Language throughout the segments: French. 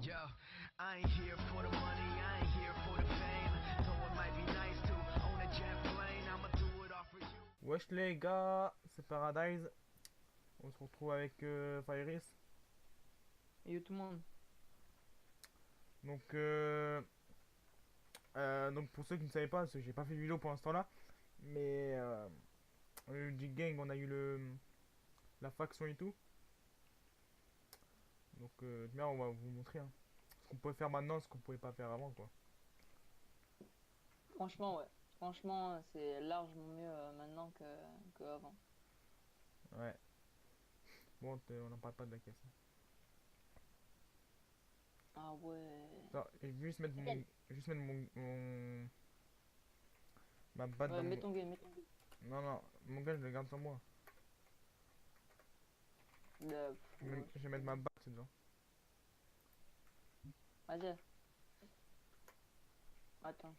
Yo, I ain't here for the money, I ain't here for the fame. Though it might be nice to own a jet plane, I'ma do it all for you. Wesh les gars, c'est Paradise. On se retrouve avec Fireys. Et yo tout le monde. Donc pour ceux qui ne savaient pas, parce que j'ai pas fait de vidéo pour l'instant là, mais on a eu du gang, on a eu la faction et tout. Donc bien on va vous montrer hein, ce qu'on pouvait faire maintenant, ce qu'on pouvait pas faire avant quoi. Franchement, ouais. Franchement, c'est largement mieux maintenant que avant. Ouais. Bon, on n'en parle pas de la caisse. Ah ouais. Attends, je vais juste mettre ma batte Ouais, dans mets mon... ton game, mets ton game. Non, mon gars je le garde sur moi. Je vais mettre ma batte dedans. Vas-y. Attends.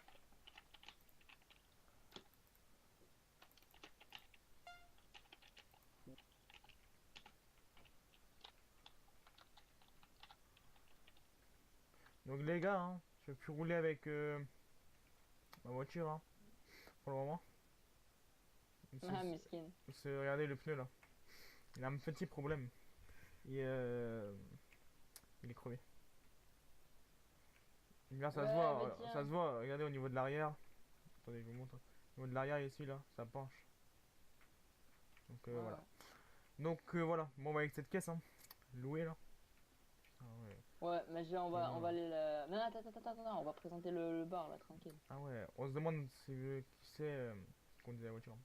Donc les gars, hein, je vais plus rouler avec ma voiture hein, pour le moment. Ah, miskin. Regardez le pneu là. Il a un petit problème. Il est crevé. Là, ça Ouais, se voit, mais tiens. ça se voit. Regardez au niveau de l'arrière. Attendez, je vous montre. Au niveau de l'arrière ici là, ça penche. Donc Ouais. voilà. Donc voilà. Bon, on va avec cette caisse hein. Louée là. Ah ouais. Ouais, mais on va aller la... Non, attends, on va présenter le bar là, tranquille. Ah ouais. On se demande qui c'est conduit la voiture.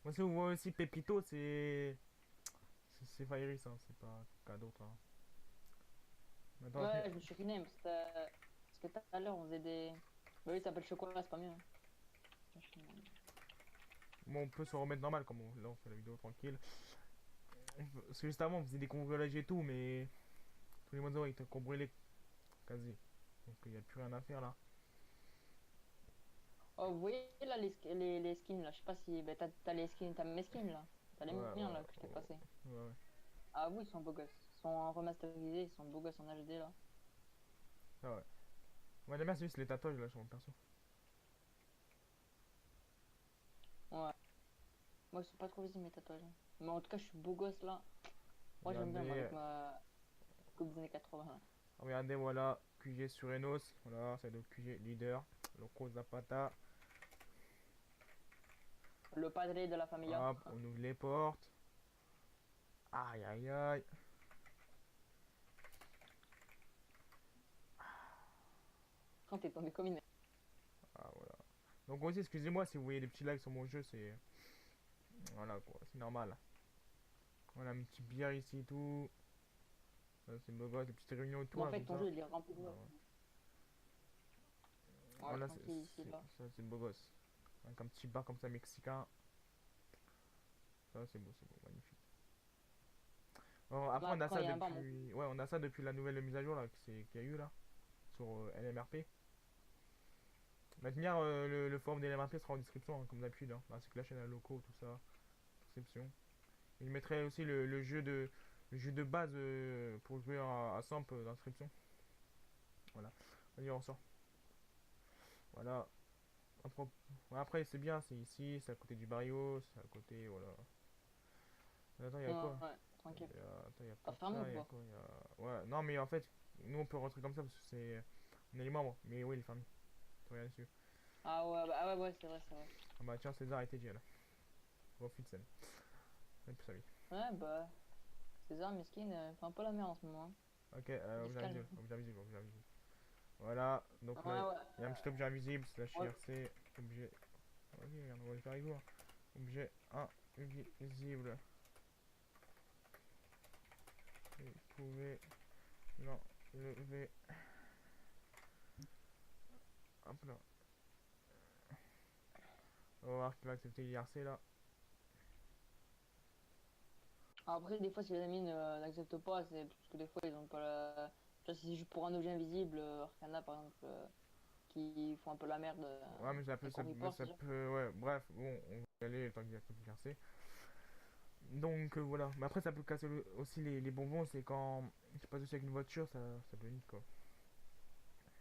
Moi, si vous voyez aussi Pépito, c'est Fireys, hein, c'est pas qu'à d'autres. Hein. Attends, Ouais, je me suis ruiné parce que tout à l'heure on faisait des... Bah oui, ça s'appelle chocolat, c'est pas mieux. Hein. bon, on peut se remettre normal comme là on fait la vidéo tranquille. Parce que juste avant on faisait des cambriolages et tout, mais tous les motos ils étaient cambriolés quasi. Donc il n'y a plus rien à faire là. Oh, vous voyez là les skins là, je sais pas si... Bah t'as les skins, t'as mes skins là. T'as les Ouais, miens là que je t'ai passé. Ouais. Ah oui, ils sont beaux gosses. Ils sont en remasterisé, ils sont beaux gosses en HD là. Ah ouais. Moi j'aime bien c'est juste les tatouages là sur mon perso. Ouais. Moi, ils sont pas trop visibles mes tatouages. Hein. Mais en tout cas, je suis beau gosse là. Moi, j'aime bien avec ma coupe des années 80. Là. Regardez, voilà, QG sur Enos. Voilà, c'est le QG leader. Loco Zapata. Le padre de la familia. Hop, on ouvre les portes. Aïe aïe aïe. Quand t'es tombé comme une... Ah voilà. Donc aussi, excusez-moi si vous voyez des petits lags sur mon jeu, c'est... Voilà quoi, c'est normal. On a un petit bière ici et tout. Ça c'est beau gosse, des petites réunions autour. En fait, ton jeu, il est rempli de... Ah, ouais. Ouais, Voilà, tranquille, ici, là. ça c'est beau gosse. Avec un petit bar comme ça mexicain. Ça c'est beau, magnifique. Alors, après Bah, on a après, ça il y a un bar, depuis... Ouais, on a ça depuis la nouvelle mise à jour là, qu'il y a eu là. Sur LMRP. Maintenant, le forum de LMRP sera en description, hein, comme d'habitude. Hein, ainsi que la chaîne à locaux, tout ça. Description. Et je mettrai aussi le jeu de base pour jouer à Samp dans la description. Voilà. Vas-y, on ressort. Voilà. Après, c'est bien, c'est ici, c'est à côté du barrio, c'est à côté, voilà. Attends, il y a quoi? Ouais, tranquille. Attends, il y a T'as pas fermé ça, ou il y a pas? quoi? Ouais, non, mais en fait, nous on peut rentrer comme ça parce que c'est. On est les membres, mais oui, il est fermé. Tu regardes dessus. Ah ouais, c'est vrai, c'est vrai. Ah bah tiens, César a été dit là. Refus de scène. Et puis ça oui. Ouais, bah... César, miskin, fait un peu la merde en ce moment. Hein. Ok, Il se calme. objet invisible, objet invisible. Voilà, donc Ouais, là, ouais. il y a un petit objet invisible, c'est la Ouais. HRC, objet... Vas-y, regarde, on va le faire avec vous. Hein. Objet invisible. Vous pouvez l'enlever. Hop là. On va voir qu'il va accepter l'IRC là. Après, des fois, si les amis n'acceptent pas, c'est parce que des fois, ils ont pas la... Tu vois, si c'est juste pour un objet invisible, Arcana, par exemple, qui font un peu la merde. Ouais, mais et qu'on report, ça peut... Ouais, bref, bon, on va y aller le temps qu'il accepte l'IRC. Donc voilà. Mais après, ça peut casser aussi les bonbons. C'est quand tu passes aussi avec une voiture, ça peut niquer quoi.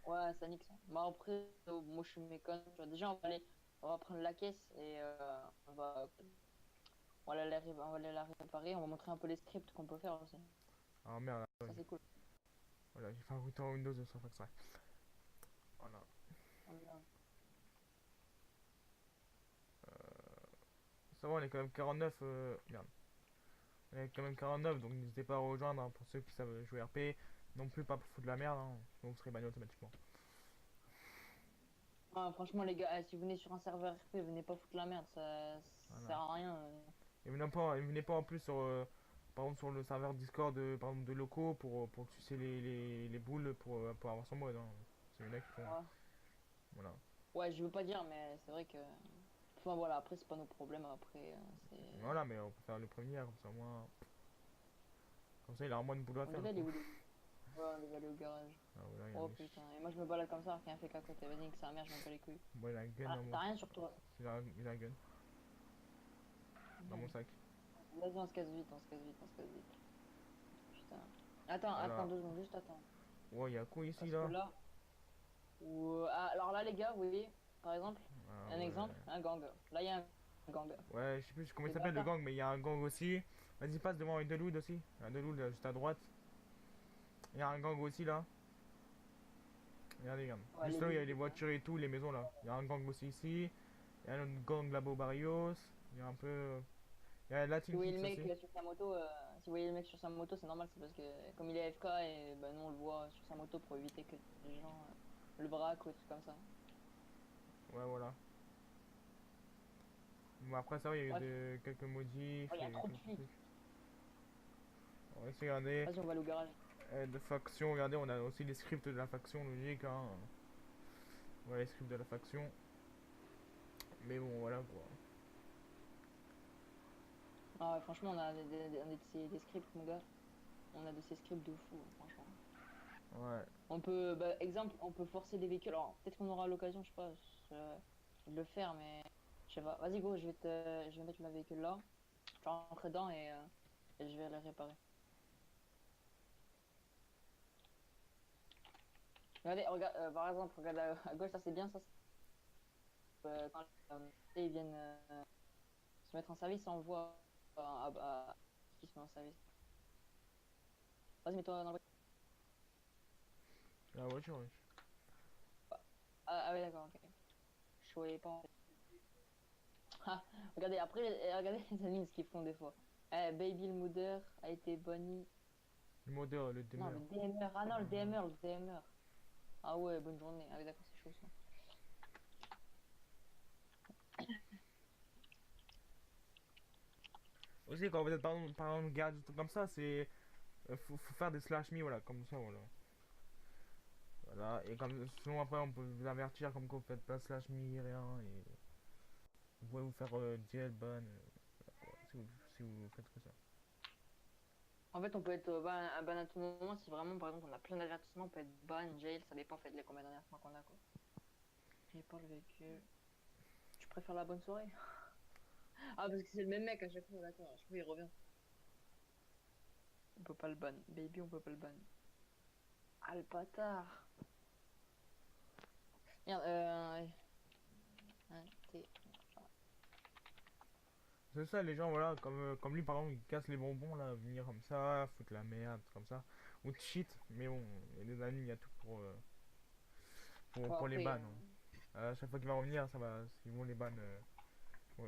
Ouais, ça nique ça. Bah après, moi je suis méconne. Tu vois. Déjà, on va prendre la caisse et on va aller la réparer. On va montrer un peu les scripts qu'on peut faire aussi. Ah merde, là, Ça, c'est cool. voilà, j'ai fait un routeur Windows sans faire ça. Voilà. Ça va, on est quand même 49. Merde. On est quand même 49, donc n'hésitez pas à rejoindre hein, pour ceux qui savent jouer RP. Non plus pas pour foutre de la merde, hein, donc vous serez banni automatiquement. Ah, franchement, les gars, si vous venez sur un serveur RP, venez pas foutre la merde. Ça Voilà. sert à rien. Et venez pas en plus sur, par exemple, sur le serveur Discord par exemple, de locaux pour sucer les boules pour avoir son mode. Hein. C'est une qui font. Ouais. Voilà. Ouais, je veux pas dire, mais c'est vrai que. Enfin voilà, après, c'est pas nos problèmes. Après, c'est. Voilà, mais on peut faire le premier, comme ça au moins. Comme ça il a moins de boulot à On faire. devait aller Quoi. où lui? Ouais, on devait aller au garage. Ah, voilà, il a Oh mis. putain, et moi je me balade comme ça, rien fait qu'à côté. Vas-y, que sa mère, je m'en bats les couilles. Bon, il a un gun dans T'as mon. rien sur toi. Il a un gun dans mon sac. Vas-y, on se casse vite, on se casse vite, on se casse vite. Putain. Attends, attends Voilà. 2 secondes, juste attends. Oh, il y a quoi ici Parce que là? là. Alors là, les gars, vous voyez, par exemple, Ah un exemple, ouais. un gang. Là, il y a un gang. Ouais, je sais plus comment il Les s'appelle le bâtards. gang, mais il y a un gang aussi. Vas-y, passe devant un Deloud aussi. Un Deloud juste à droite. Il y a un gang aussi là. Regardez, regarde. Ouais, Juste les là où il y a villes, les voitures et tout, les maisons là. Il y a un gang aussi ici. Il y a un autre gang là-bas au Barrios. Il y a un peu. Il y a Si Latin vous voyez le Kicks mec aussi. sur sa moto, si vous voyez le mec sur sa moto, c'est normal, c'est parce que comme il est AFK et bah, nous on le voit sur sa moto pour éviter que les gens le braquent ou des trucs comme ça. Ouais, voilà. Bon, après ça, il y a eu Bref, quelques modifs oh, il y a et trop de quelques flics. trucs. On va essayer de regarder. Vas-y, on va aller au garage. De faction, regardez, on a aussi les scripts de la faction, logique. Hein. Voilà les scripts de la faction. Mais bon, voilà quoi. Ah ouais, franchement, on a des scripts, mon gars. On a de ces scripts de fou, hein, franchement. Ouais. On peut, bah, exemple, on peut forcer des véhicules. Alors, peut-être qu'on aura l'occasion, je sais pas, de le faire, mais je sais pas. Vas-y, go, je vais mettre le véhicule là. Je vais rentrer dedans et je vais le réparer. Regardez, regarde, par exemple, regarde à gauche, ça c'est bien, ça. Quand ils viennent se mettre en service, on voit qui se met en service. Vas-y, mets-toi dans le. La voiture, wesh. Ah ouais, d'accord, ok. Je voyais pas. Ah, regardez, après, regardez les amis ce qu'ils font des fois. Baby le modder a été banni. Le modeur, le Non, demeure. le DMR. Ah non, le DMR, le DMR. Ah ouais, bonne journée. Ah oui, d'accord, c'est chaud ça. Aussi, quand vous êtes par exemple garde, des trucs comme ça, c'est. Faut faire des slash me, voilà, comme ça, voilà. Voilà, et comme sinon après on peut vous avertir comme quoi vous faites pas slash me, rien, et vous pouvez vous faire jail ban, si vous faites que ça. En fait, on peut être ban à tout moment si vraiment, par exemple, on a plein d'avertissements. On peut être ban, jail, ça dépend en fait de combien d'avertissements qu'on a quoi. Et pas le véhicule. Tu préfères la bonne soirée? Ah, parce que c'est le même mec à chaque fois, d'accord. À chaque fois, il revient. On peut pas le ban. Baby, on peut pas le ban. Ah, le bâtard. Merde, ouais. Hein, C'est ça, les gens, voilà, comme lui par exemple, il casse les bonbons là, venir comme ça, foutre la merde, comme ça, ou cheat, mais bon, il y a des amis, il y a tout Bon, pour les après, bans. Hein. À chaque fois qu'il va revenir, ça va, ils vont les ban,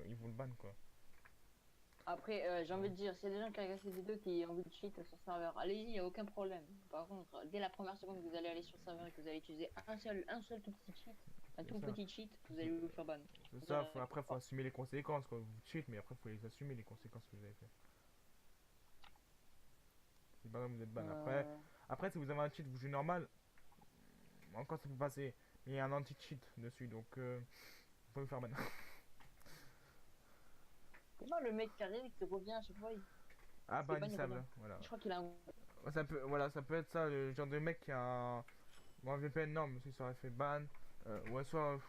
ils vont le ban quoi. après j'ai envie de dire, s'il y a des gens qui regardent ces vidéos qui ont envie de cheat sur le serveur, allez-y, il n'y a aucun problème. Par contre, dès la première seconde que vous allez aller sur le serveur et que vous allez utiliser un seul tout petit cheat, un C'est tout ça. petit cheat, vous allez vous faire ban. C'est ça, après faut assumer les conséquences quoi. Vous cheat, mais après faut les assumer les conséquences que vous avez fait. Si par exemple vous êtes ban, après si vous avez un cheat, vous jouez normal, encore ça peut passer, mais il y a un anti-cheat dessus, donc vous pouvez vous faire ban. C'est pas le mec qui arrive, qui revient à chaque fois, Ah se fait ban, il bannissable, revient. voilà. Je crois qu'il a un. Ouais, ça peut, voilà, ça peut être ça, le genre de mec qui a un, bon, un VPN, non, mais si ça aurait fait ban, ouais, soit,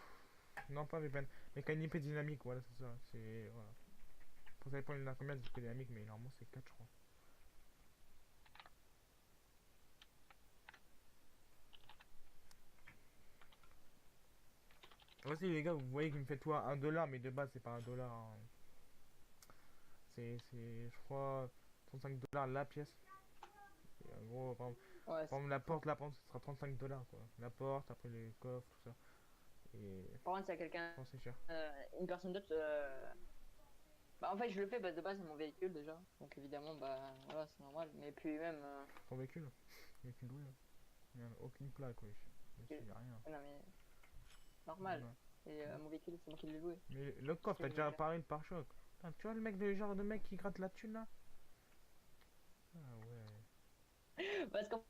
non pas VPN, mais qui a une IP dynamique, voilà, c'est ça, c'est, voilà. Pour ça dépend il y en a combien de dynamique, mais normalement c'est 4 je crois. Voici les gars, vous voyez qu'il me fait tout à 1 $, mais de base c'est pas 1 $. Hein. C'est, je crois, 35 $ la pièce. Et en gros, Ouais, par exemple, la porte, là, par exemple, ce sera 35 $ quoi. La porte, après les coffres, tout ça. Et par contre, s'il y a quelqu'un, je pense que c'est cher. une personne d'autre, bah en fait, je le fais, bah de base, c'est mon véhicule déjà. Donc évidemment, bah voilà, c'est normal. Mais puis même, Ton véhicule, véhicule doué. Il n'y a aucune plaque, wesh. Dessus, il n'y a rien. non mais normal. Voilà. Et mon véhicule, c'est moi qui l'ai loué. Mais le coffre, t'as déjà réparé le pare-choc. Putain, tu vois le mec, le genre de mec qui gratte la thune là. Ah ouais. Parce qu'en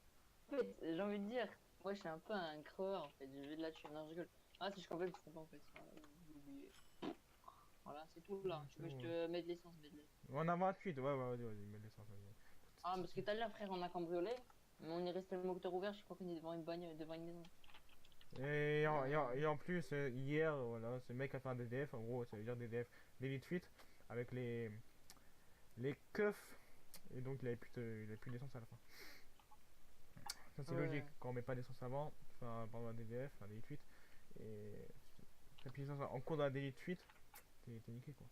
fait, j'ai envie de dire, moi je suis un peu un creveur en fait, je vais de la thune, non je rigole. Ah si je complète, c'est pas en fait, j'ai oublié. Voilà, c'est tout là, tu veux que je te mette de l'essence, mets de l'essence. On a 28, ouais, ouais, vas-y, mets l'essence, vas-y. Ah parce que tout à l'heure frère on a cambriolé, mais on est resté le moteur ouvert, je crois qu'on est devant une bagnole, devant une maison. Et en plus, hier, voilà, ce mec a fait un DDF, en gros, ça veut dire DDF, délit de fuite, avec les keufs, et donc il avait plus d'essence à la fin. Ça c'est Ouais. logique, quand on met pas d'essence avant, enfin, pendant un DDF, un délit de fuite, et t'as plus d'essence en cours d'un délit de fuite, t'es niqué quoi.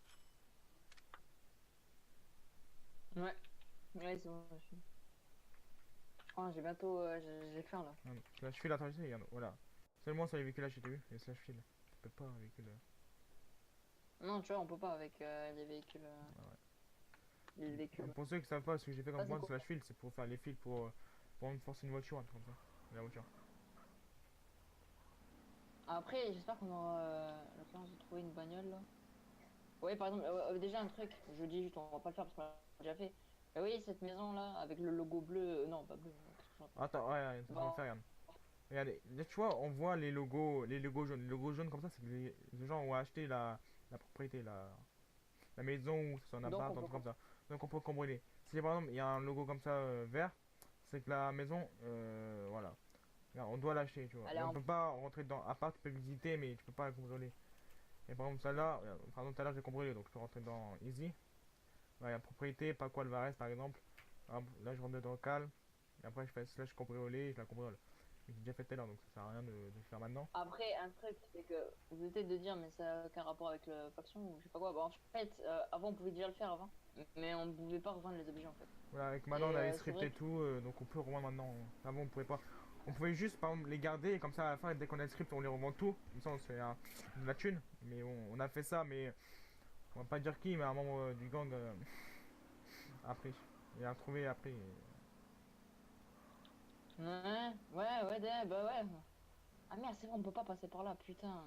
Ouais, ouais c'est bon, je suis. Oh j'ai bientôt, j'ai faim là. Slash file, attends, regarde, voilà. Seulement sur les véhicules là, j'ai vu, les slash file. Tu peux pas un véhicule. Non tu vois on peut pas avec les véhicules. Ah ouais. Les véhicules. Pour ceux qui savent pas ce que j'ai fait Ça, comme c'est point de cool. slash file, c'est pour faire les fils pour forcer une voiture, un truc comme ça. La voiture. Après j'espère qu'on aura l'occurrence de trouver une bagnole là. Ouais par exemple, déjà un truc, je dis juste on va pas le faire parce qu'on l'a déjà fait. Mais oui cette maison là avec le logo bleu, non pas bleu, qu'est-ce que je raconte. Attends, ouais, ça va Bon. faire, regarde. Regardez, là, tu vois, on voit les logos jaunes. Les logos jaunes comme ça, c'est que les gens ont acheté la propriété, la maison ou c'est un Donc, appart, on un peut truc comme ça. Donc on peut cambrioler. Si par exemple il y a un logo comme ça vert, c'est que la maison, voilà. Regarde, on doit l'acheter, tu vois. Allez, Et on on- peut pas rentrer dedans. À part, tu peux visiter, mais tu peux pas la cambrioler. Et par exemple, celle-là, par exemple, tout à l'heure j'ai cambriolé, donc je peux rentrer dans Easy. Là, il y a propriété, pas quoi le Varese par exemple. Hop, là, je rentre dedans calme. Et après, je fais slash cambrioler et je la cambriole. Mais j'ai déjà fait tout à l'heure, donc ça sert à rien de le faire maintenant. Après un truc c'est que vous êtes de dire mais ça a aucun rapport avec le faction ou je sais pas quoi. Bah en fait avant on pouvait déjà le faire avant, mais on pouvait pas revendre les objets en fait. Voilà, avec maintenant, Et, on avait c'est scripté vrai que- tout, donc on peut revendre maintenant. Avant, on pouvait pas. On pouvait juste, par exemple, les garder et comme ça, à la fin, dès qu'on a le script, on les revend tout. Comme ça, on se fait de la thune. Mais on a fait ça, mais on va pas dire qui, mais un membre du gang après. Il a trouvé après. Bah ouais. Ah merde c'est vrai on peut pas passer par là putain.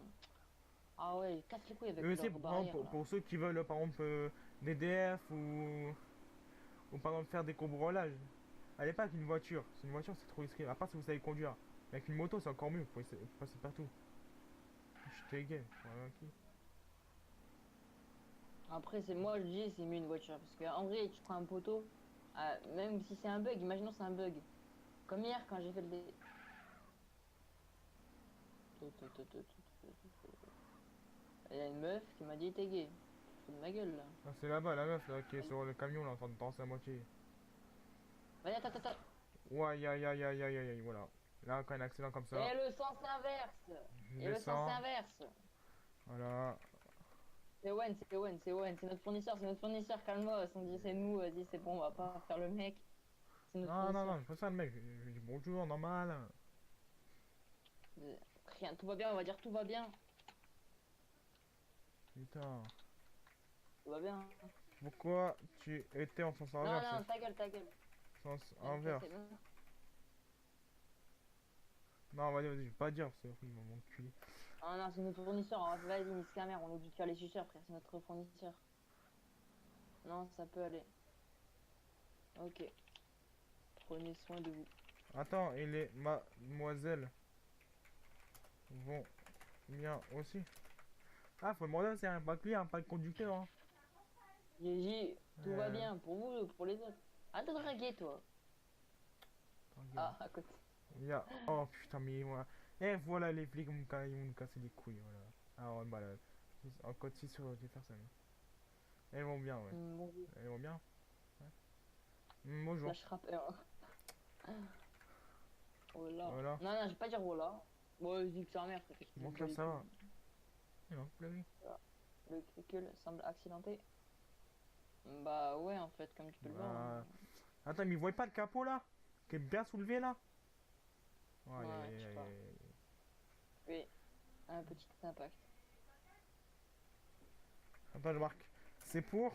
Ah ouais ils cassent les couilles avec Mais aussi, leur par exemple, barrière là. pour ceux qui veulent, par exemple, des DF ou par exemple faire des cambriolages. Allez pas avec une voiture. C'est une voiture, c'est trop risqué. À part si vous savez conduire. Mais avec une moto, c'est encore mieux. Vous pouvez passer partout. Je t'ai gay. Voilà, qui Après c'est moi je dis c'est mieux une voiture parce que en vrai tu prends un poteau, même si c'est un bug, imaginons c'est un bug. Comme hier quand j'ai fait le dé... Il y a une meuf qui m'a dit t'es gay. Fous de ma gueule là. Ah, c'est là-bas, la meuf là, qui est sur le camion là, en train de danser à moitié. Vas-y attends. Ouais, aïe aïe aïe aïe aïe aïe, voilà. Là, quand il y a un accident comme ça, Et le sens inverse. je Et le sens descends. inverse. Voilà. C'est notre fournisseur, calme-toi, on dit c'est nous, vas-y c'est bon, on va pas faire le mec. C'est notre Non, non, fournisseur. non, je fais ça le mec. Je dis bonjour, normal. Rien, tout va bien, on va dire tout va bien. Putain. Tout va bien. Pourquoi tu étais en sens Non, inverse? non, ta gueule. Sens Non, inverse. non. Non, vas-y, vas-y, je vais pas dire, c'est horrible, mon cul. Ah non, c'est notre fournisseur, vas-y, nique sa mère, on est obligé de faire les suceurs, frère, c'est notre fournisseur. Non, ça peut aller. Ok. Prenez soin de vous. Attends, et les mademoiselles vont bien aussi? Ah, faut demander, c'est un pas client, pas le conducteur. Hein. J'ai dit, tout va Euh. bien, pour vous ou pour les autres. Arrête de draguer, toi. Regarde. Ah, à côté. Il y a... Oh putain, mais voilà. Et voilà, les flics ils vont me casser les couilles. Voilà. Alors, bah là, en code 6 sur Jefferson. Elles vont bien, ouais. Bonjour. Elles vont bien. Ouais. Bonjour. Slash rappeur. Oh là. Voilà. Non, non, je vais pas dire voilà. Bon, je dis que sa mère, frère. Mon cœur, ça va. Non, plus oui. Le véhicule semble accidenté. Bah ouais, en fait, comme tu peux le voir. Bah, attends, mais ils voient pas le capot là? Qui est bien soulevé là? Ouais, je sais pas. Oui, un petit impact. Attends, je marque. C'est pour.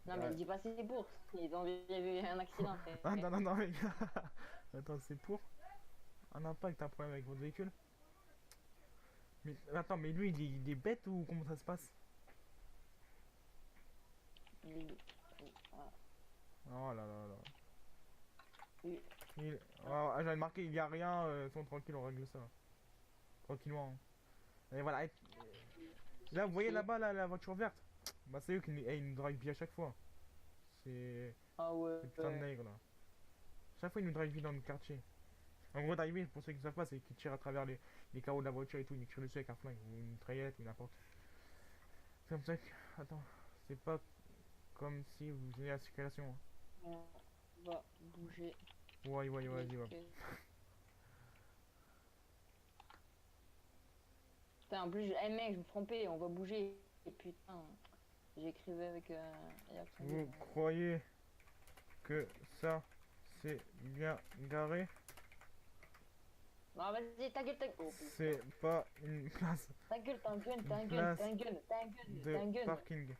Non, mais dis pas c'est pour. Ils ont vu un accident. Ah non, non, non, les gars. Attends, c'est pour un impact, un problème avec votre véhicule. Mais attends, mais lui, il est bête ou comment ça se passe? Ah, Oh là là là. oui. Ah, j'avais marqué, il y a rien, sont tranquille, on règle ça. Tranquillement. Et voilà. Là, vous voyez là-bas, la voiture verte? Bah, c'est eux qui ils nous drive bien à chaque fois. C'est. Ah ouais. C'est putain de nègre là. Chaque fois, ils nous drive bien dans le quartier. En gros, driver, pour ceux qui ne savent pas, c'est qu'ils tirent à travers les carreaux de la voiture et tout. Ils nous tirent dessus avec un flingue ou une mitraillette ou n'importe. C'est comme ça que. Attends, c'est pas comme si vous venez à la circulation. Hein. On va bouger. Ouais, vas-y, ouais. Putain, en plus, hey mec, je me trompais, on va bouger. Et putain, j'écrivais avec l'accent. Vous croyez que ça, c'est bien garé? Non, vas-y, ta gueule, ta gueule. Oh, C'est pas une place ta gueule, t'as un gun, t'as un gun, place t'as un gun, t'as un gun, t'as un de gun. parking.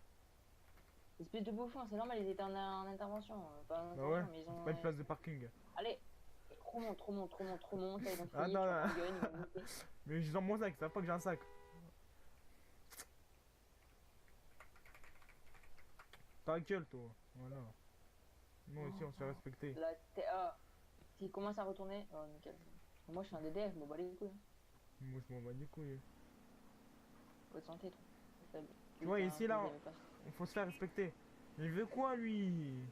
Espèce de bouffon, c'est normal, ils étaient en intervention. Pas en Bah ouais, mais ils ont. c'est pas une place de parking. Allez, trop monte, trop monte, trop monte, trop monte. Ils ont fini, Ah non, non. tu vois, ils vont monter. Mais j'ai dans mon sac, ça savent pas que j'ai un sac. Ta gueule, toi. Voilà. Nous aussi, on se fait respecter. La TA. S'il commence à retourner. Oh, nickel. Moi, je suis un DDF, je me bats les couilles. Moi, je m'en bats les couilles. Votre santé, trop faible. Tu vois, Putain, ici, là, vous avez pas- il faut se faire respecter. Il veut quoi, lui?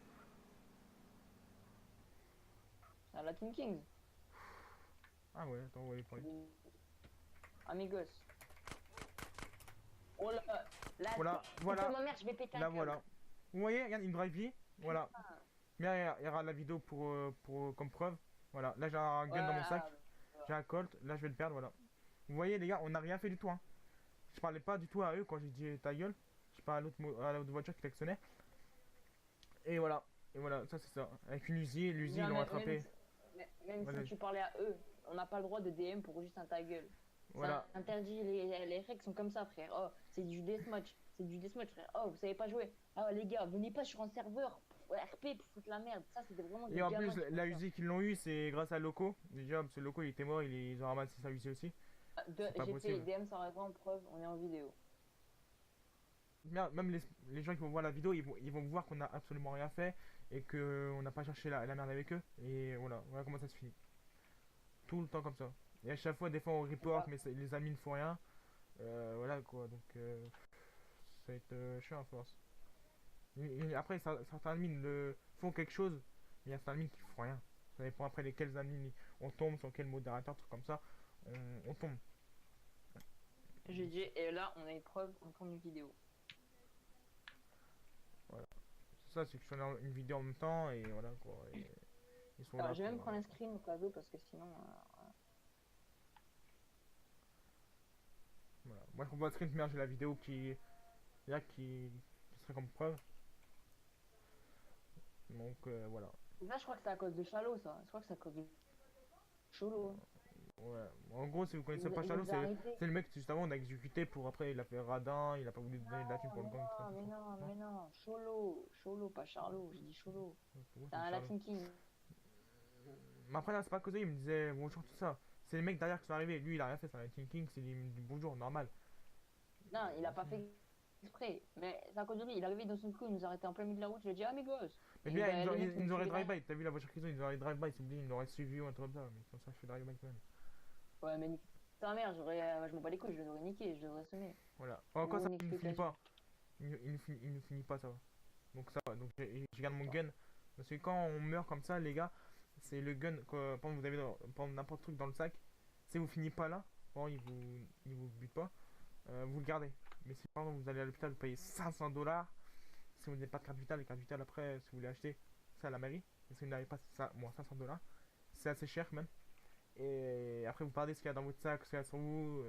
C'est un Latin Kings. Ah ouais, attends, ouais, pas. Amigos. Oh là, là, Voilà, putain, voilà. ma mère, je vais péter un Là, câble. voilà. Vous voyez, regarde, il me drive vie. Voilà. Mais il y aura la vidéo comme preuve. Voilà, là, j'ai un gun dans mon sac. J'ai un Colt. Là, je vais le perdre, voilà. Vous voyez, les gars, on n'a rien fait du tout, hein. Je parlais pas du tout à eux quand j'ai dit ta gueule. Je parlais à l'autre voiture qui klaxonnait. Et voilà, ça c'est ça. Avec une Uzi, l'Uzi ils l'ont attrapé. Même si tu parlais à eux, on n'a pas le droit de DM pour juste un ta gueule. Voilà. C'est interdit, les règles sont comme ça, frère. Oh, c'est du deathmatch. C'est du deathmatch, frère. Oh, vous savez pas jouer. Ah, les gars, venez pas sur un serveur RP pour foutre la merde. Ça, c'était vraiment Et en plus, la Uzi qu'ils l'ont eu, c'est grâce à Loco. Déjà, parce que Loco il était mort, ils ont ramassé sa Uzi aussi. J'ai fait possible. DM sans raison, preuve, on est en vidéo. Même les gens qui vont voir la vidéo, ils vont voir qu'on n'a absolument rien fait et qu'on n'a pas cherché la merde avec eux. Et voilà comment ça se finit. Tout le temps comme ça. Et à chaque fois, des fois on report, mais les amis ne font rien. Voilà quoi, donc ça va être chiant à force. Et après, certains admins font quelque chose, mais il y a certains admins qui font rien. Ça dépend après lesquels admins on tombe, sur quel modérateur, truc comme ça, on tombe. J'ai dit, et là, on a une preuve, on tourne une vidéo. Voilà. C'est ça, c'est que je fais une vidéo en même temps, et voilà quoi. Et ils sont là. Je vais même prendre un screen au cas où, parce que sinon. Voilà. Moi je prends pas de screen, mais j'ai la vidéo qui serait comme preuve. Donc voilà. Là, je crois que c'est à cause de Chalot, ça. Je crois que c'est à cause de Chalot. Ouais. En gros, si vous connaissez pas Chalot, c'est le mec juste avant on a exécuté pour après il a fait radin, il a pas voulu donner de la thune pour le gang. Mais non, Cholo, pas Charlot, j'ai dit Cholo. C'est un Latin King. Mais après là c'est pas causé, il me disait bonjour tout ça. C'est les mecs derrière qui sont arrivés, lui il a rien fait, c'est un Latin King, c'est du bonjour normal. Non, il a pas fait exprès, mais c'est à cause de lui, il est arrivé dans son coup, il nous a arrêté en plein milieu de la route, je lui ai dit ah mes gosses. Mais bien ils nous auraient drive-by, t'as vu la voiture qu'ils ont, ils nous auraient drive-by, c'est oublié, ils nous auraient suivi ou un truc comme ça, mais comme ça je fais drive-by quand même. Ouais mais ta mère, je m'en bats les couilles, je l'aurais niqué, je l'aurais sonné. Voilà. Encore ça, il ne finit pas. Il ne finit pas ça va. Donc ça va, donc je garde mon gun. Parce que quand on meurt comme ça les gars, c'est le gun que pendant vous avez n'importe truc dans le sac. Si vous finissez pas là, bon il vous bute pas, vous le gardez. Mais si par exemple vous allez à l'hôpital, vous payez 500 dollars. Si vous n'avez pas de carte vitale, les cartes vitales après, si vous voulez acheter, c'est à la mairie. Et si vous n'avez pas ça, moi 500 dollars, c'est assez cher même. Et après, vous perdez ce qu'il y a dans votre sac, ce qu'il y a sur vous.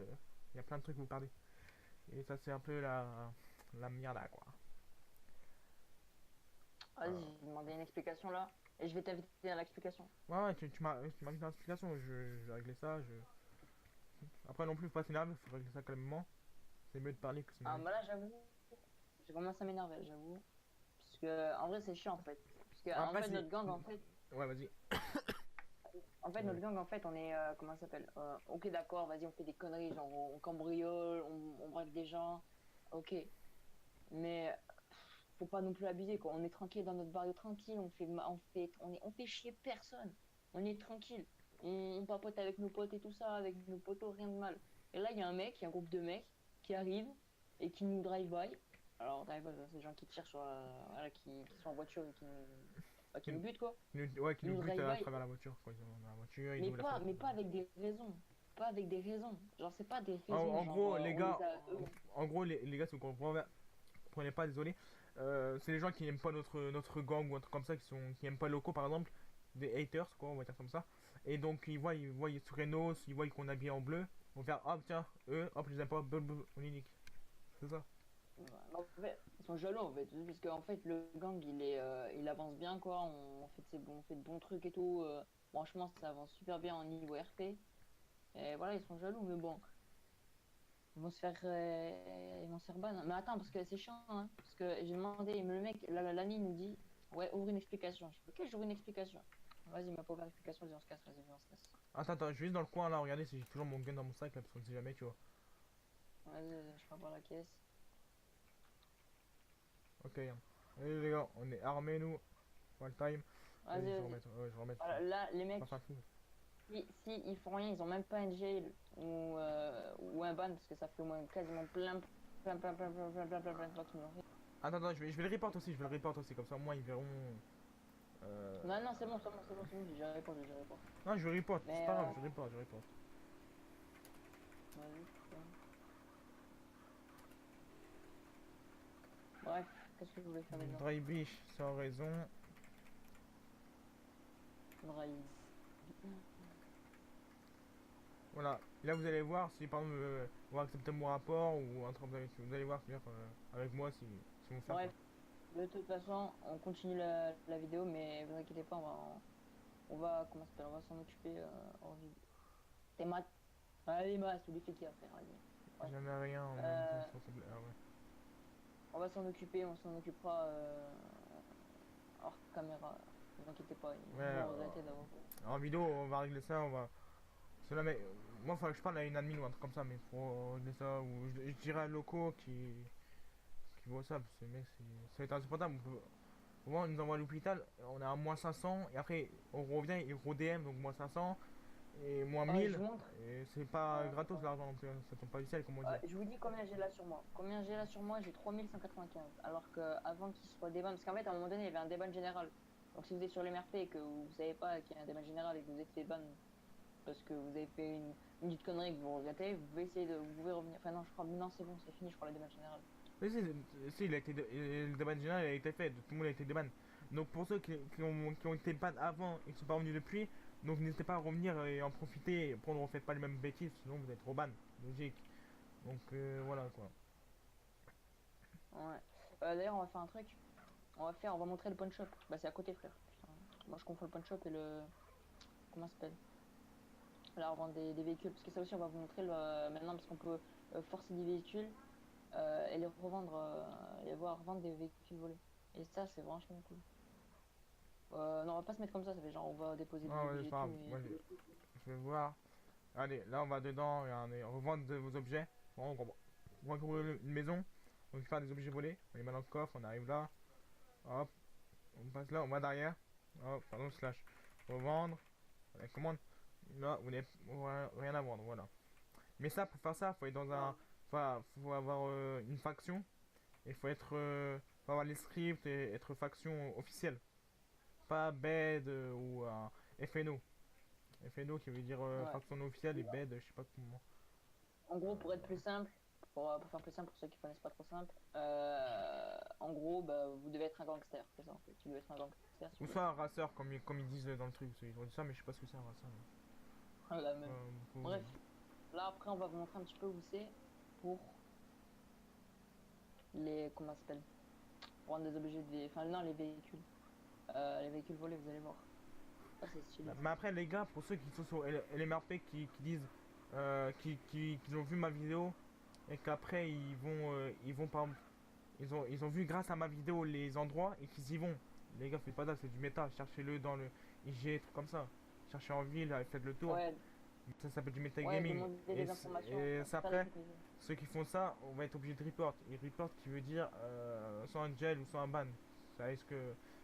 Il y a plein de trucs que vous perdez. Et ça, c'est un peu la merde, quoi. Vas-y, je vais demander une explication là. Et je vais t'inviter à l'explication. Ouais, ouais, tu m'as mis dans l'explication. Je vais régler ça. Après, non plus, faut pas s'énerver, faut régler ça calmement. C'est mieux de parler que Ah, s'énerver. bah là, j'avoue, j'ai commencé à m'énerver, j'avoue. Parce que, en vrai, c'est chiant en fait. Parce que, en Après, fait, notre gang, en fait, Ouais, vas-y. notre gang, en fait, on est, comment ça s'appelle ok, d'accord, vas-y, on fait des conneries, genre, on cambriole, on braque des gens. Ok. Mais, faut pas non plus abuser, quoi. On est tranquille dans notre barrio, tranquille, on fait chier personne. On est tranquille. On papote avec nos potes et tout ça, avec nos potos, rien de mal. Et là, il y a un groupe de mecs qui arrivent et qui nous drive-by. Alors, drive-by, c'est des gens qui tirent sur, voilà, qui sont en voiture et qui nous butent, quoi. Ouais, qui Ils nous nous butent à drive-by, travers la voiture. Quoi. Ils sont dans la voiture, ils mais ouvrent la pas, fenêtre. mais pas avec des raisons. Pas avec des raisons. Genre, c'est pas des En, raisons, en genre, gros, les on gars, les a, en gros, les gars, si vous comprenez pas, désolé. C'est les gens qui n'aiment pas notre gang ou un truc comme ça, qui aiment pas le locaux, par exemple, des haters, quoi, on va dire comme ça. Et donc, ils voient sur Renos, ils voient qu'on est habillé en bleu, on va faire, hop, tiens, eux, hop, je les aime pas, on les nique. C'est ça. en fait, ils sont jaloux en fait, parce qu'en fait le gang il avance bien quoi, on fait de bons trucs et tout, franchement ça avance super bien en niveau RP, et voilà ils sont jaloux mais bon, ils vont se faire ban. Mais attends parce que c'est chiant hein, parce que j'ai demandé, mais le mec, l'ami nous dit, ouais ouvre une explication, je fais ok j'ouvre une explication, vas-y ma pauvre explication, vas-y on se casse, vas-y on se casse, Attends, je suis juste dans le coin là, regardez si j'ai toujours mon gun dans mon sac là, parce qu'on ne sait jamais, tu vois. vas-y je prends par la caisse, Ok, allez les gars, on est armés nous, one time. vas-y Vas-y, je vais vas-y, remettre, ouais, je vais remettre. voilà, là les mecs, Pas faire fou. si ils font rien, ils ont même pas un jail ou un ban parce que ça fait au moins quasiment plein de fois qu'ils l'ont fait. Attends, je vais le report aussi, comme ça au moins ils verront. Euh... Non, non, c'est bon, je dirai pas. Non, je report, c'est Mais pas grave, je report. vas-y, putain. Bref, qu'est-ce que je voulais faire déjà? Dry biche sans raison. Drive. Voilà, là vous allez voir si par exemple vous acceptez mon rapport ou un truc, vous allez voir c'est-à-dire, avec moi si vous faire Bref, de toute façon, on continue la vidéo, mais vous inquiétez pas, comment ça s'appelle, on va s'en occuper en vidéo. T'es mat. Allez, mat, c'est lui qui a faire, allez. quoi. J'en ai rien en même Euh, temps, s'il te plaît. Ah ouais. On va s'en occuper, on s'en occupera hors caméra. Ne vous inquiétez pas, ils Ouais, vont regretter d'avoir. en vidéo on va régler ça, on va. Cela mais moi il faudrait que je parle à une admin ou un truc comme ça, mais pour régler ça, ou je dirais à un locaux qui voit ça, parce que mec ça va être insupportable. Au moins, on nous envoie à l'hôpital, on est à moins 500, et après on revient, il redm, donc moins 500, et moins Je 1000, vous montre. et c'est pas gratos l'argent, donc ça tombe pas du ciel, comme on dit. Je vous dis combien j'ai là sur moi. Combien j'ai là sur moi, j'ai 3195. Alors qu'avant qu'il soit déban, parce qu'en fait à un moment donné il y avait un déban général. Donc si vous êtes sur l'MRP et que vous savez pas qu'il y a un déban général et que vous êtes fait ban parce que vous avez fait une petite connerie et que vous regrettez, vous pouvez revenir. Enfin non, je crois, non c'est bon, c'est fini, je crois le déban général. Mais si, le déban général a été fait, tout le monde a été déban. Donc pour ceux qui ont été ban avant et qui sont pas revenus depuis, donc n'hésitez pas à revenir et en profiter, et prendre, ne faites pas les mêmes bêtises, sinon vous êtes reban, logique. Donc voilà quoi. Ouais. D'ailleurs on va faire un truc. On va montrer le pawn shop. Bah c'est à côté frère. Putain. Moi je confonds le pawn shop et le. Comment ça s'appelle? La revente des véhicules. Parce que ça aussi on va vous montrer maintenant parce qu'on peut forcer des véhicules et les revendre et voir revendre des véhicules volés. Et ça c'est franchement cool. Non on va pas se mettre comme ça fait genre on va déposer des Ah ouais, véhicules c'est pas grave. et Moi, je vais voir. Allez, là on va dedans, regardez, revendre de vos objets. Bon, on va ouvrir une maison, on récupère des objets volés, on les met dans le coffre, on arrive là. Hop, on passe là, on va derrière. Hop, pardon, slash. Revendre. On la commande. Là, vous n'avez rien à vendre, voilà. Mais ça, pour faire ça, faut être dans un. Faut avoir une faction. Et faut avoir les scripts et être faction officielle. Pas bed ou FNO. FNO qui veut dire ouais. faction non officielle et bed, je sais pas comment. En gros pour être plus simple, Pour faire plus simple, pour ceux qui connaissent pas trop simple, en gros, bah, vous devez être un gangster, c'est ça en fait. Tu dois être un gangster. Ou soit un racer, comme ils disent dans le truc. Ils ont dit ça, mais je sais pas ce que c'est un racer. La même. Faut- Bref, là après, on va vous montrer un petit peu où c'est pour les. Comment ça s'appelle? Pour rendre des objets de. Enfin, non, les véhicules. Les véhicules volés, vous allez voir. Ça, c'est stylé. Mais après, les gars, pour ceux qui sont sur LMRP qui disent qu'ils ont vu ma vidéo et qu'après ils vont par exemple, ils ont vu grâce à ma vidéo les endroits et qu'ils y vont. Les gars, faites pas ça, c'est du méta. Cherchez-le dans le IG, trucs comme ça. Cherchez en ville, faites le tour. Ouais, Ça s'appelle du ouais, metagaming. demander des informations. Et Ça, après, les trucs. ceux qui font ça, on va être obligé de report. Et report qui veut dire soit un gel ou soit un ban. Ça risque.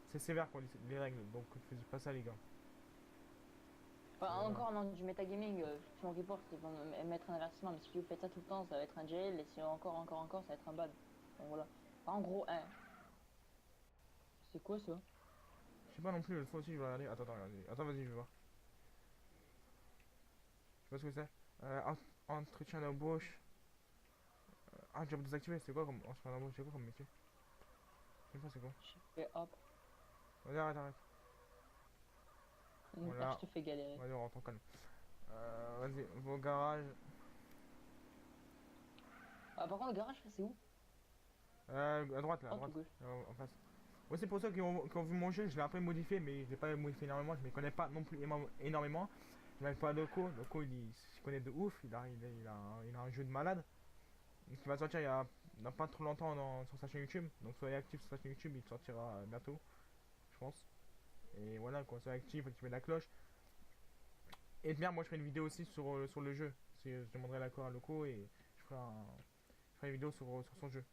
C'est sévère quoi, les règles. Donc faites pas ça, les gars. Enfin, Voilà. encore dans du metagaming, si on report, ils vont mettre un avertissement, mais si vous faites ça tout le temps, ça va être un jail, et si encore, ça va être un bad. Donc voilà. Enfin, en gros, hein. C'est quoi ça? Je sais pas non plus, l'autre fois aussi je vais regarder. Attends, regardez. Attends, vas-y, je vais voir. Je sais pas ce que c'est. Entretien d'embauche. Ah, job désactivé, c'est quoi comme entretien d'embauche? C'est quoi comme métier? Je sais pas, c'est quoi? Et hop, Vas-y, arrête. Voilà. je te fais galérer. Vas-y, on rentre en calme. Vas-y, vos garages. Ah, par contre, le garage, c'est où? À droite là, à Oh, droite. tout gauche. En face. Ouais, c'est pour ça qui ont vu mon jeu, je l'ai un peu modifié, mais je l'ai pas modifié énormément, je ne m'y connais pas non plus énormément. Je m'appelle pas Loco, Loco il se connaît de ouf, il a un jeu de malade. Donc, il va sortir il y a pas trop longtemps sur sa chaîne YouTube, donc soyez actifs sur sa chaîne YouTube, il sortira bientôt, je pense. Et voilà quoi, soyez actifs, activez la cloche. Et bien, moi je ferai une vidéo aussi sur le jeu, je demanderai l'accord à Loco et je ferai une vidéo sur son jeu.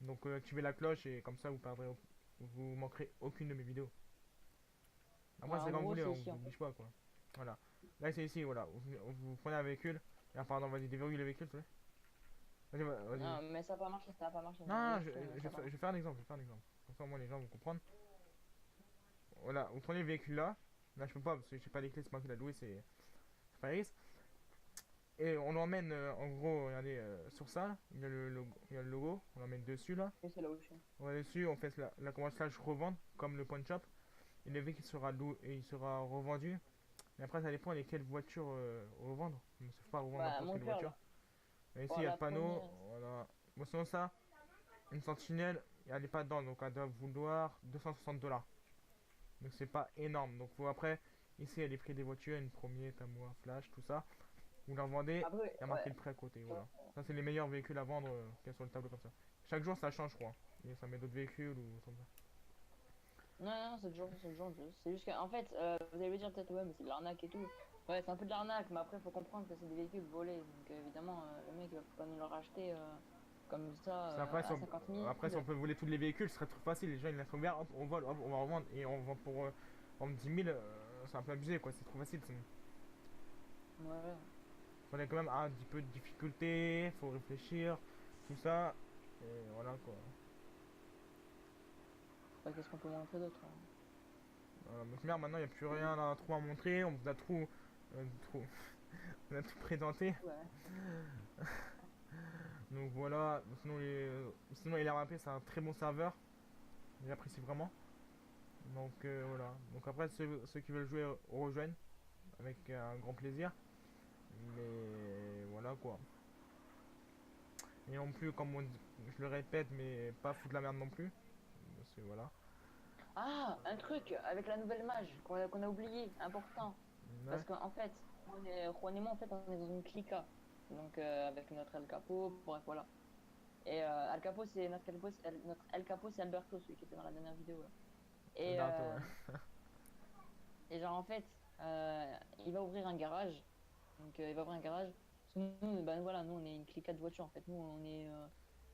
Donc activez la cloche et comme ça vous manquerez aucune de mes vidéos. Après Ouais, c'est en comme vous gros, voulez, c'est on ici, vous en oblige pas quoi. Voilà. Là c'est ici, voilà. Vous prenez un véhicule. Et pardon, vas-y, déverrouille le véhicule, s'il te plaît. Vas-y. Non, mais ça va pas marcher, ça va pas marcher. Non, Juste, ça va. je vais faire un exemple, Comme ça au moins les gens vont comprendre. Voilà, vous prenez le véhicule là. Là je peux pas parce que j'ai pas les clés, c'est moi qui l'a loué, c'est Paris. Et on l'emmène en gros, regardez, sur ça, il y a le logo, on l'emmène dessus là. Et c'est là où je suis. On va dessus, on fait la commande slash revendre comme le pawn shop. Et le véhicule sera loué et il sera revendu. Et après ça dépend lesquelles voitures revendre. On ne sait pas revendre Bah, n'importe mon quelle cœur, voiture. là. Et ici Bon, il y a la le panneau, première. voilà. Bon sinon ça, une sentinelle, elle n'est pas dedans, donc elle doit vouloir 260 $. Donc c'est pas énorme. Donc faut après, ici il y a les prix des voitures, une première, Tamoa, Flash, tout ça. Vous leur vendez, Après, il y a marqué ouais. le prix à côté, voilà. Ça c'est les meilleurs véhicules à vendre qu'il y a sur le tableau comme ça. Chaque jour ça change je crois. Et ça met d'autres véhicules ou comme ça. Non, c'est le genre de jeu. C'est juste qu'en fait, vous allez me dire peut-être, ouais, mais c'est de l'arnaque et tout. Ouais, c'est un peu de l'arnaque, mais après, il faut comprendre que c'est des véhicules volés. Donc, évidemment, le mec, il va pas nous le racheter comme ça Après, à 50 000. après, si on peut voler tous les véhicules, ce serait trop facile. Les gens ils laissent ouvert, hop, on vole, hop, on va revendre et on vend pour 10 000. C'est un peu abusé quoi, c'est trop facile. Ouais. On a quand même un petit peu de difficulté, faut réfléchir, tout ça. Et voilà quoi. Ouais, qu'est-ce qu'on peut montrer d'autre hein? Donc merde, maintenant il n'y a plus rien à, trop à montrer, on vous a trop on a tout présenté. Ouais. Donc voilà, sinon les RAP c'est un très bon serveur, j'apprécie vraiment. Donc voilà, donc après ceux qui veulent jouer rejoignent avec un grand plaisir. Mais voilà quoi. Et non plus, je le répète, mais pas foutre la merde non plus. Parce que voilà. Ah, un truc avec la nouvelle mage qu'on a oublié, important. Ouais. Parce qu'en fait, Juan et moi, en fait, on est dans une clica. Donc, avec notre El Capo, bref, voilà. Et El Capo, c'est notre El Capo, c'est Alberto, celui qui était dans la dernière vidéo. Là. Et, Alberto, ouais. et genre, en fait, il va ouvrir un garage. Donc, il va ouvrir un garage. Parce que nous, ben voilà, nous, on est une clica de voiture, en fait. Nous, on est.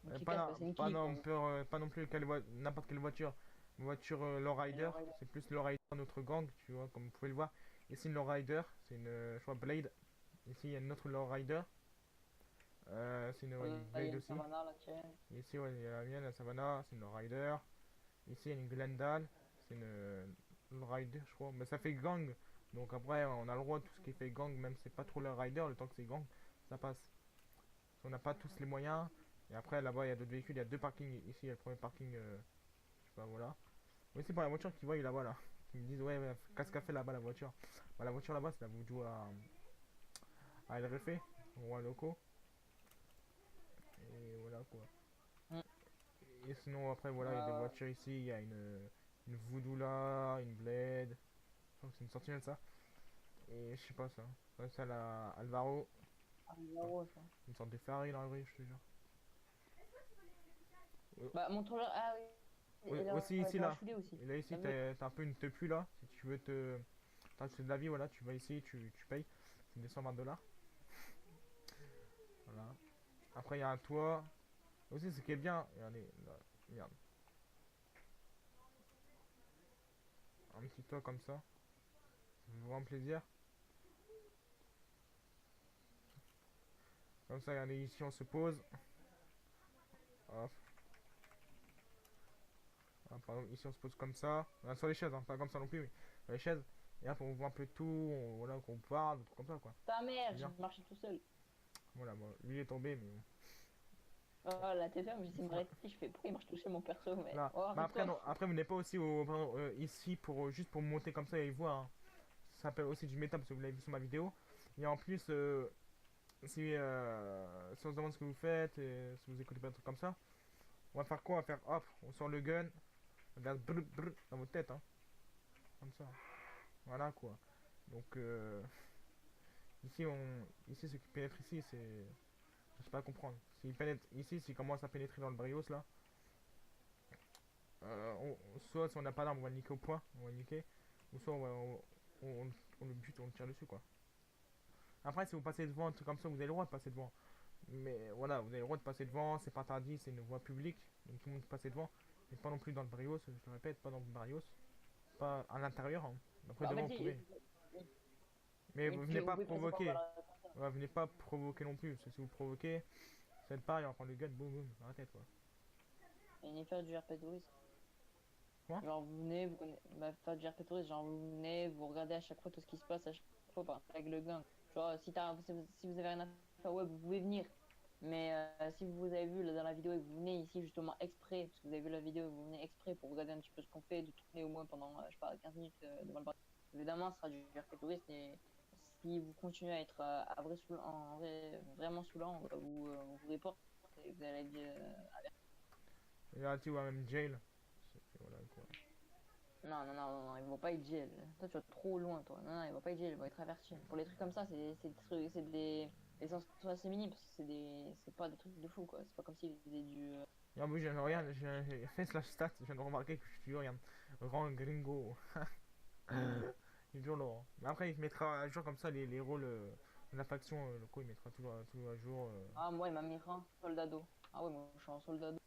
Une clica, c'est une clique, en fait. Pas non plus n'importe quelle voiture. Une voiture Lowrider, Lowrider. c'est plus Lowrider notre gang, tu vois, comme vous pouvez le voir. Ici, une Lowrider, c'est une, je crois, Blade. Ici, il y a une autre Lowrider. C'est une Là, il y a Blade une aussi. Savannah, là, tiens. Ici, ouais, il y a la mienne, la Savannah, c'est une Lowrider. Ici, il y a une Glendale, c'est une Lowrider, je crois. Mais ça fait gang, donc après, on a le droit de tout ce qui fait gang, même si c'est pas trop Lowrider, le temps que c'est gang, ça passe. On n'a pas tous les moyens. Et après, là-bas, il y a d'autres véhicules. Il y a deux parkings. Ici, il y a le premier parking. Je sais pas, voilà. Mais c'est pour la voiture qui voient là-bas, là. Ils me disent, ouais, ouais qu'est-ce qu'a fait là-bas la voiture? Bah, la voiture là-bas, c'est la voiture à El Refe, ou à Loco. Et voilà quoi. Mm. Et sinon, après, voilà, il y a des voitures ici. Il y a une Voodoo là, une Blade. Je crois que c'est une Sentinelle ça. Et je sais pas ça. Ouais, ça, la Alvaro. Ah, zéro, ça. Une sorte de Ferrari dans la rue, je te jure. Bah, montre-leur. Ah oui. Oui, Et là, aussi ouais, ici t'as la là. foulée aussi. Et là ici T'as vu? t'as un peu une tepu là. Si tu veux te. T'as de la vie, voilà, tu vas ici, tu payes. C'est des 120 $. Voilà. Après il y a un toit. Aussi ce qui est bien. Regardez, là, regarde. Un petit toit comme ça. Ça fait vraiment plaisir. Comme ça, regardez, ici on se pose. Hop. Ah, par exemple, ici on se pose comme ça. Ah, sur les chaises, hein, pas comme ça non plus, mais sur les chaises. Et hop, on voit un peu tout, voilà, qu'on parle, des trucs comme ça quoi. Ta mère, Bien. j'ai marché tout seul. Voilà, bon, lui il est tombé, mais bon. Oh, la TFM, je dis, je fais pourquoi il marche tout seul mon perso, mais. Là. Oh, Mais après, arrête-toi. non, après, vous n'êtes pas aussi au, par exemple, ici pour juste pour monter comme ça et voir. Hein. Ça s'appelle aussi du méta parce que vous l'avez vu sur ma vidéo. Et en plus, si on se demande ce que vous faites, et si vous écoutez pas des trucs comme ça, on va faire quoi? On va faire hop, on sort le gun, on regarde brr, brr, dans votre tête, hein. Comme ça. Voilà quoi. Donc, ici, ce qui pénètre ici, c'est. Je sais pas comprendre. S'il pénètre ici, s'il commence à pénétrer dans le Brios là, soit si on n'a pas d'arme, on va le niquer au point, on va le niquer, ou soit on le bute, on le tire dessus quoi. Après, si vous passez devant, un truc comme ça, vous avez le droit de passer devant. Mais voilà, vous avez le droit de passer devant, c'est pas interdit, c'est une voie publique, donc tout le monde peut passer devant. Mais pas non plus dans le Brios, je le répète, pas dans le Brios, pas à l'intérieur. Hein. Après, Bah, en devant, fait, vous pouvez. oui. Mais Oui, vous parce venez que vous pas pouvez passer par provoquer. là. Ouais, venez pas provoquer non plus, parce que si vous provoquez, c'est pareil, on va prendre le gun, boum boum, dans la tête quoi. Et venez faire du RP Tourist. Quoi? Genre, vous venez, vous connaissez. Bah, faire du RP Tourist, genre, vous venez, vous regardez à chaque fois tout ce qui se passe à chaque fois, par exemple, avec le gang. Genre, si vous avez rien à faire, ouais, vous pouvez venir. Mais si vous avez vu là, dans la vidéo et que vous venez ici justement exprès, parce que vous avez vu la vidéo et vous venez exprès pour regarder un petit peu ce qu'on fait, de tourner au moins pendant, je sais pas, 15 minutes devant le bar, évidemment, ce sera du RP Tourist. Et si vous continuez à être vraiment saoulant, on vous reporte et vous allez dire. Et là, tu vois, même jail. Voilà quoi. Non, non, non, non, non, ils vont pas être jail. Toi, tu vas trop loin, toi. Non, non, ils vont pas être jail, ils vont être avertis. Pour les trucs comme ça, des sanctions assez minimes, parce que c'est pas des trucs de fou, quoi. C'est pas comme s'ils faisaient du. Et en plus, regarde, j'ai fait slash stat, je viens de remarquer que je suis, regarde, grand gringo. Il est toujours là. Hein. Mais après, il mettra à jour comme ça les rôles de la faction locaux, il mettra toujours à jour. Ah, moi, il m'a mis rang soldado. Ah, ouais, moi, je suis en soldado.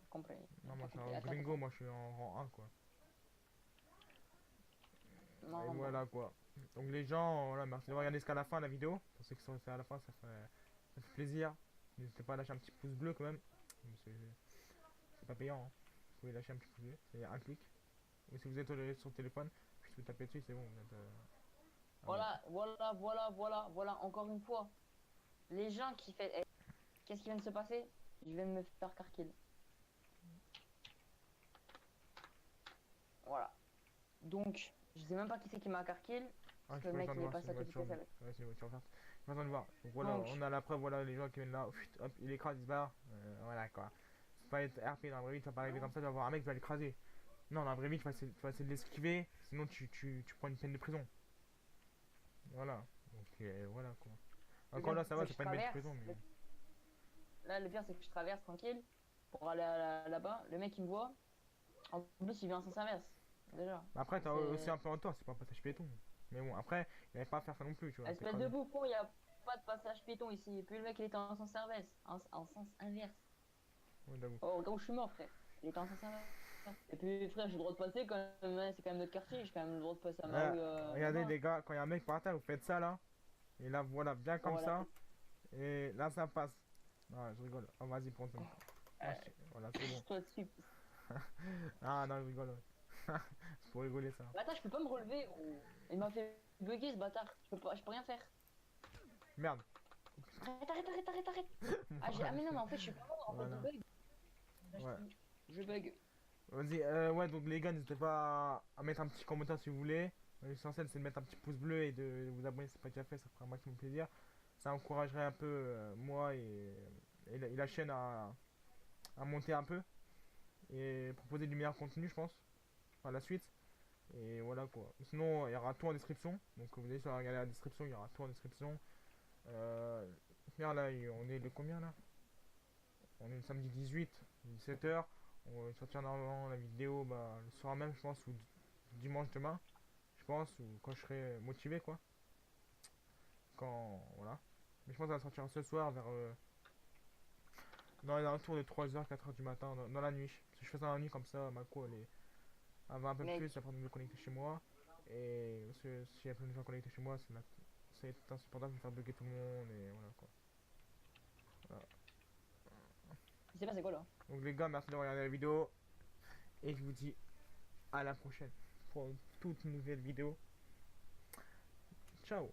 Compris. Non, moi, je suis Compris. un Attends, gringo, attends. moi, je suis en rang 1, quoi. Et Non, bon. voilà, quoi. Donc, les gens, voilà, merci d'avoir regardé jusqu'à la fin de la vidéo. Pour ceux qui sont restés à la fin, ça fait plaisir. N'hésitez pas à lâcher un petit pouce bleu, quand même. C'est pas payant, hein. Vous pouvez lâcher un petit pouce bleu, c'est un clic. Ou si vous êtes sur le téléphone, puis vous tapez dessus, c'est bon, vous êtes. Voilà, voilà, voilà, voilà, voilà, encore une fois. Les gens qui font. Eh, qu'est-ce qui vient de se passer? Je viens de me faire carkill. Voilà. Donc, je sais même pas qui c'est qui m'a carkill. Parce que le mec il est passé à côté de la. Ouais, c'est une voiture verte. Je suis en train de voir. Donc voilà, Donc. on a la preuve, voilà, les gens qui viennent là, hop, il écrase, il se barre. Voilà quoi. C'est pas être RP dans la vraie vie, tu vas pas arriver comme ça, tu vas voir un mec, tu vas l'écraser. Non, dans la vraie vie, tu vas essayer de l'esquiver, sinon tu prends une peine de prison. Voilà. Donc voilà quoi. Encore là, ça va, c'est pas une peine de prison, mais. Là, le pire, c'est que je traverse tranquille pour aller là-bas. Le mec, il me voit. En plus, il vient en sens inverse. Déjà. Après, t'as aussi un peu en tort, c'est pas un passage piéton. Mais bon, après, il n'avait pas à faire ça non plus, tu vois. Espèce de bouffon, il n'y a pas de passage piéton ici. Et puis le mec, il était en sens inverse. En sens inverse. Ouais, j'avoue. Oh, au cas où je suis mort, frère. Il était en sens inverse. Et puis, frère, j'ai le droit de passer quand même. Hein, c'est quand même notre quartier. J'ai quand même le droit de passer à ma rue. Regardez, là-bas. les gars, quand il y a un mec par terre, vous faites ça là. Et là, voilà, bien comme Voilà. ça. Et là, ça passe. Non, je rigole. Oh, vas-y, prends ton. Voilà, c'est bon. Toi dessus. Ah non, je rigole. Ouais. C'est pour rigoler ça. Bah, attends, je peux pas me relever, gros. Il m'a fait bugger ce bâtard. Je peux rien faire. Merde. Arrête. Ah mais non, mais en fait, je suis pas mort, en fait, Voilà. je bug. Ouais. Je bug. Vas-y, ouais, donc les gars, n'hésitez pas à mettre un petit commentaire si vous voulez. L'essentiel, c'est de mettre un petit pouce bleu et de vous abonner si ce n'est pas déjà fait, ça fera un maximum plaisir. Ça encouragerait un peu moi et la chaîne à monter un peu et proposer du meilleur contenu, je pense, par la suite. Et voilà quoi. Sinon, il y aura tout en description. Donc, vous allez sur regarder la description, il y aura tout en description. Regarde là, on est le combien là? On est le samedi 18, 17h. On va sortir normalement la vidéo le soir même, je pense, ou dimanche demain, je pense, ou quand je serai motivé quoi. Quand. Voilà. Mais je pense qu'elle va sortir ce soir vers. Dans les alentours de 3h, 4h du matin, dans la nuit. Si je fais ça dans la nuit comme ça, ma co elle va un peu Mec. plus, après de me connecter chez moi. Et parce que s'il y a plein de gens connectés chez moi, c'est insupportable de faire bugger tout le monde et voilà quoi. Voilà. Je sais pas c'est quoi là. Donc les gars, merci de regarder la vidéo. Et je vous dis à la prochaine pour une toute nouvelle vidéo. Ciao.